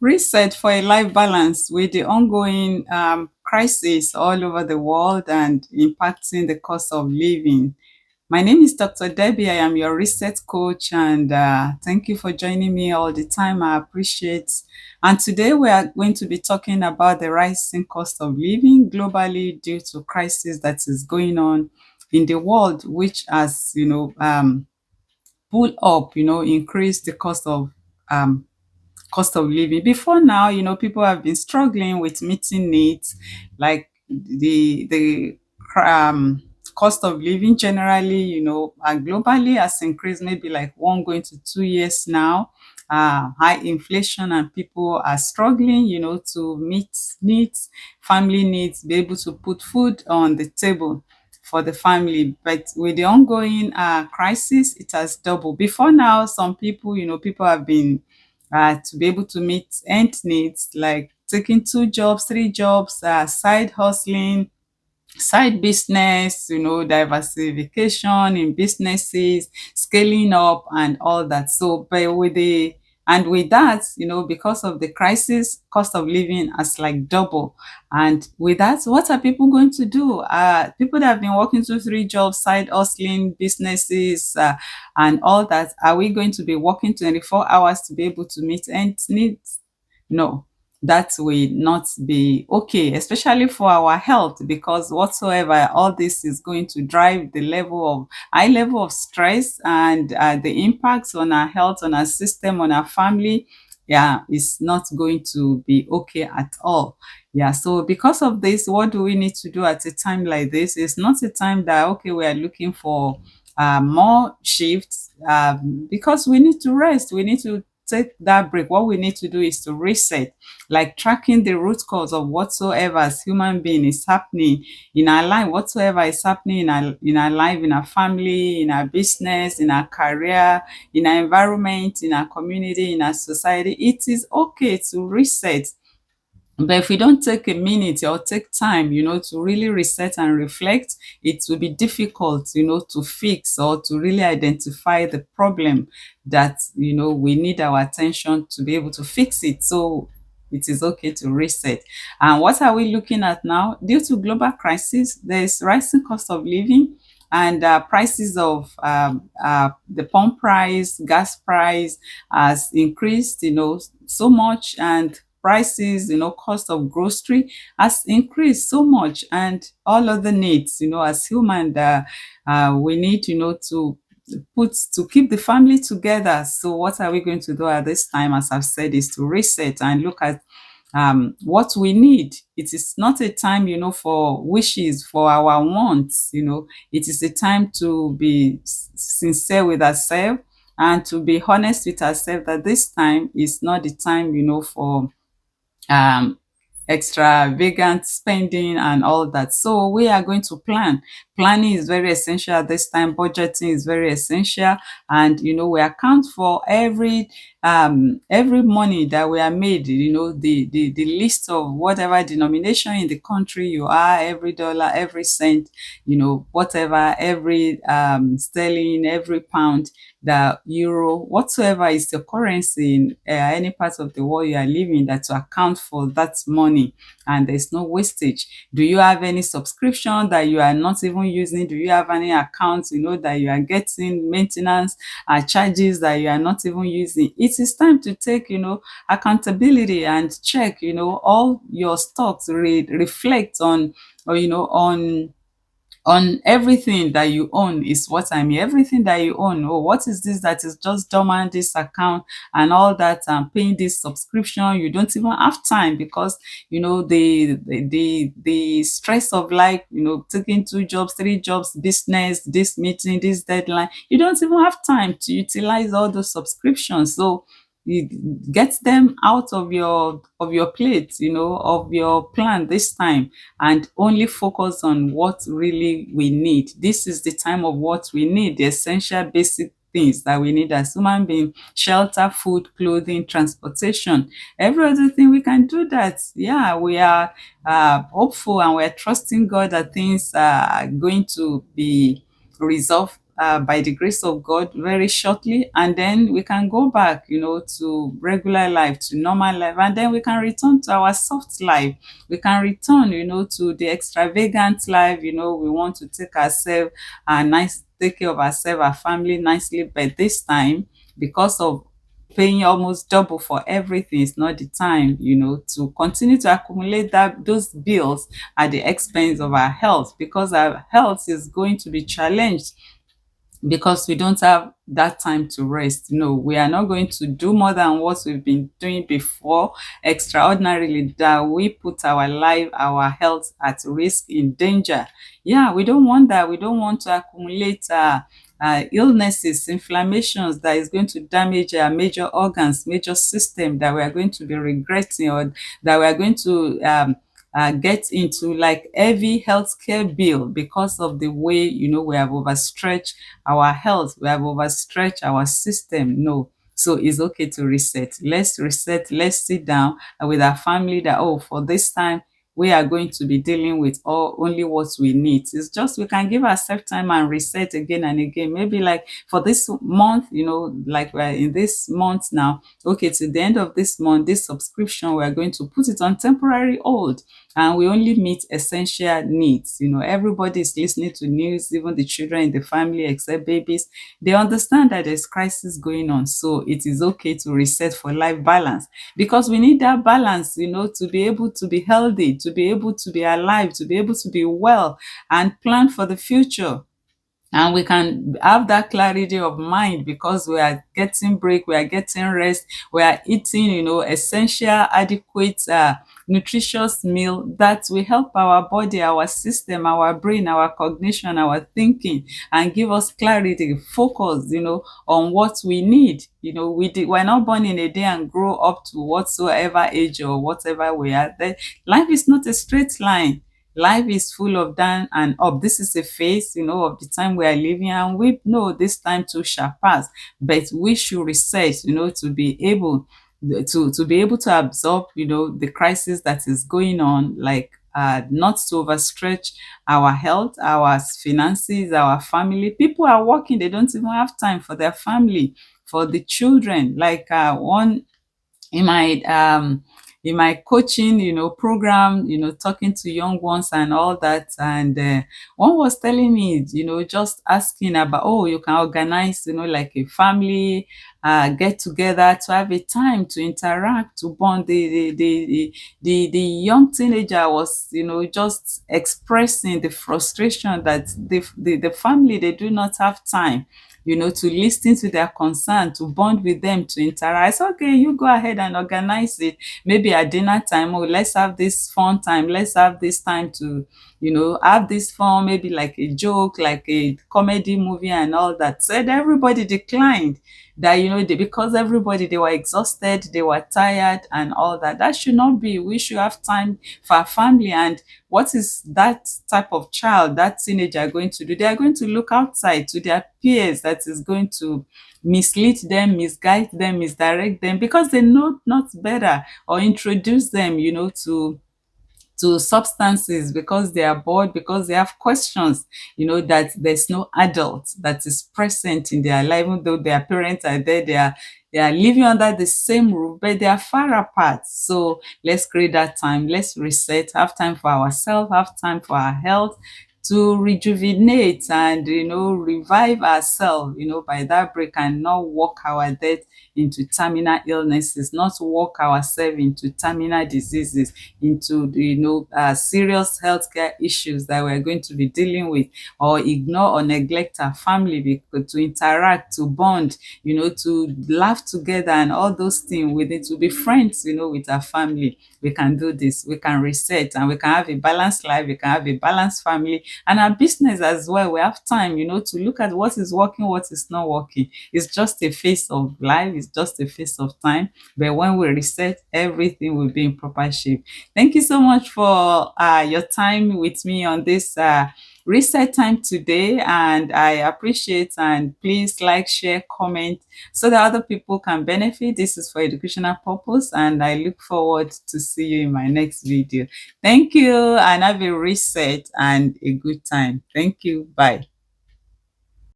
Reset for a life balance with the ongoing crisis all over the world and impacting the cost of living. My name is Dr. Debbie. I am your reset coach, and thank you for joining me all the time. I appreciate. And today we are going to be talking about the rising cost of living globally due to crisis that is going on in the world, which has pull up, increase the um, cost of living. Before now, people have been struggling with meeting needs, like the cost of living generally, globally has increased maybe like 1 going to 2 years now. High inflation and people are struggling, to meet needs, family needs, be able to put food on the table for the family. But with the ongoing crisis, it has doubled. Before now, some people, people have been to be able to meet end needs, like taking 2 jobs, 3 jobs, side hustling, side business, diversification in businesses, scaling up and all that. So, but with that, because of the crisis, cost of living has like double. And with that, what are people going to do? People that have been working 2, 3 jobs, side hustling, businesses, and all that, are we going to be working 24 hours to be able to meet end needs? No, that will not be okay, especially for our health, because whatsoever all this is going to drive the level of high level of stress and the impacts on our health, on our system, on our family. Yeah, it's not going to be okay at all. Yeah, so because of this, what do we need to do at a time like this? It's not a time that, okay, we are looking for more shifts, because we need to rest. We need to take that break. What we need to do is to reset, like tracking the root cause of whatsoever as human being is happening in our life, whatsoever is happening in our life, in our family, in our business, in our career, in our environment, in our community, in our society. It is okay to reset, but if we don't take a minute or take time, to really reset and reflect, it will be difficult, to fix or to really identify the problem that, we need our attention to be able to fix it. So it is okay to reset. And what are we looking at now? Due to global crisis, there is rising cost of living, and prices of the pump price, gas price has increased, so much, and prices, cost of grocery has increased so much, and all other needs, as human, we need, to keep the family together. So what are we going to do at this time, as I've said, is to reset and look at what we need. It is not a time, for wishes, for our wants. It is a time to be sincere with ourselves and to be honest with ourselves that this time is not the time, for um extravagant spending and all that. So we are going to plan. Planning is very essential at this time. Budgeting is very essential, and we account for every money that we are made. The list of whatever denomination in the country you are, every dollar, every cent, whatever, every sterling, every pound, the euro, whatsoever is the currency in any part of the world you are living, that to account for that money, and there's no wastage. Do you have any subscription that you are not even using? Do you have any accounts, that you are getting maintenance charges that you are not even using? It is time to take, accountability and check, all your stocks, reflect on, or on everything that you own, is what I mean. Everything that you own. Oh, what is this that is just dormant, this account and all that, and paying this subscription? You don't even have time, because the stress of life, taking 2 jobs, 3 jobs, business, this meeting, this deadline. You don't even have time to utilize all those subscriptions. So you get them out of your plate, of your plan this time, and only focus on what really we need. This is the time of what we need, the essential basic things that we need as human beings: shelter, food, clothing, transportation. Every other thing we can do that. Yeah, we are hopeful, and we're trusting God that things are going to be resolved by the grace of God very shortly, and then we can go back, to regular life, to normal life, and then we can return to our soft life. We can return, to the extravagant life. We want to take care of ourselves, our family nicely, but this time, because of paying almost double for everything, is not the time, to continue to accumulate those bills at the expense of our health, because our health is going to be challenged because we don't have that time to rest. No, we are not going to do more than what we've been doing before, extraordinarily, that we put our life, our health at risk, in danger. Yeah, we don't want that. We don't want to accumulate illnesses, inflammations that is going to damage our major organs, major system, that we are going to be regretting, or that we are going to get into like heavy healthcare bill because of the way, we have overstretched our health, we have overstretched our system. No. So it's okay to reset. Let's reset. Let's sit down with our family that, oh, for this time, we are going to be dealing with only what we need. It's just we can give ourselves time and reset again and again. Maybe like for this month, like we're in this month now, okay, to the end of this month, this subscription, we're going to put it on temporary hold, and we only meet essential needs. Everybody is listening to news, even the children in the family, except babies. They understand that there's crisis going on, so it is okay to reset for life balance, because we need that balance, to be able to be healthy, to be able to be alive, to be able to be well and plan for the future. And we can have that clarity of mind because we are getting break, we are getting rest, we are eating, essential, adequate, nutritious meal that will help our body, our system, our brain, our cognition, our thinking, and give us clarity, focus, on what we need. We're not born in a day and grow up to whatsoever age or whatever we are. Life is not a straight line. Life is full of down and up. This is a phase, of the time we are living, and we know this time too shall pass. But we should research, to be able to absorb, the crisis that is going on, like not to overstretch our health, our finances, our family. People are working, they don't even have time for their family, for the children. Like one in my coaching, program, talking to young ones and all that. And one was telling me, just asking about, oh, you can organize, like a family get together to have a time to interact, to bond. The young teenager was, just expressing the frustration that the family, they do not have time, to listen to their concern, to bond with them, to interact. I said, okay, you go ahead and organize it. Maybe at dinner time, oh, let's have this fun time. Let's have this time to, have this fun, maybe like a joke, like a comedy movie and all that. Said everybody declined that, because everybody, they were exhausted, they were tired and all that. That should not be. We should have time for our family. And what is that type of child, that teenager going to do? They are going to look outside to their peers that is going to mislead them, misguide them, misdirect them, because they know not better, or introduce them, to substances because they are bored, because they have questions, that there's no adult that is present in their life. Even though their parents are there, they are living under the same roof, but they are far apart. So let's create that time. Let's reset, have time for ourselves, have time for our health, to rejuvenate and, revive ourselves, by that break, and not walk our death into terminal illnesses, not walk ourselves into terminal diseases, into the, serious healthcare issues that we're going to be dealing with, or ignore or neglect our family, because to interact, to bond, to laugh together and all those things. We need to be friends, with our family. We can do this. We can reset, and we can have a balanced life. We can have a balanced family and our business as well. We have time, to look at what is working, what is not working. It's just a phase of life. It's just a phase of time. But when we reset, everything will be in proper shape. Thank you so much for your time with me on this reset time today, and I appreciate. And please like, share, comment, so that other people can benefit. This is for educational purpose, and I look forward to see you in my next video. Thank you, and have a reset and a good time. Thank you. Bye.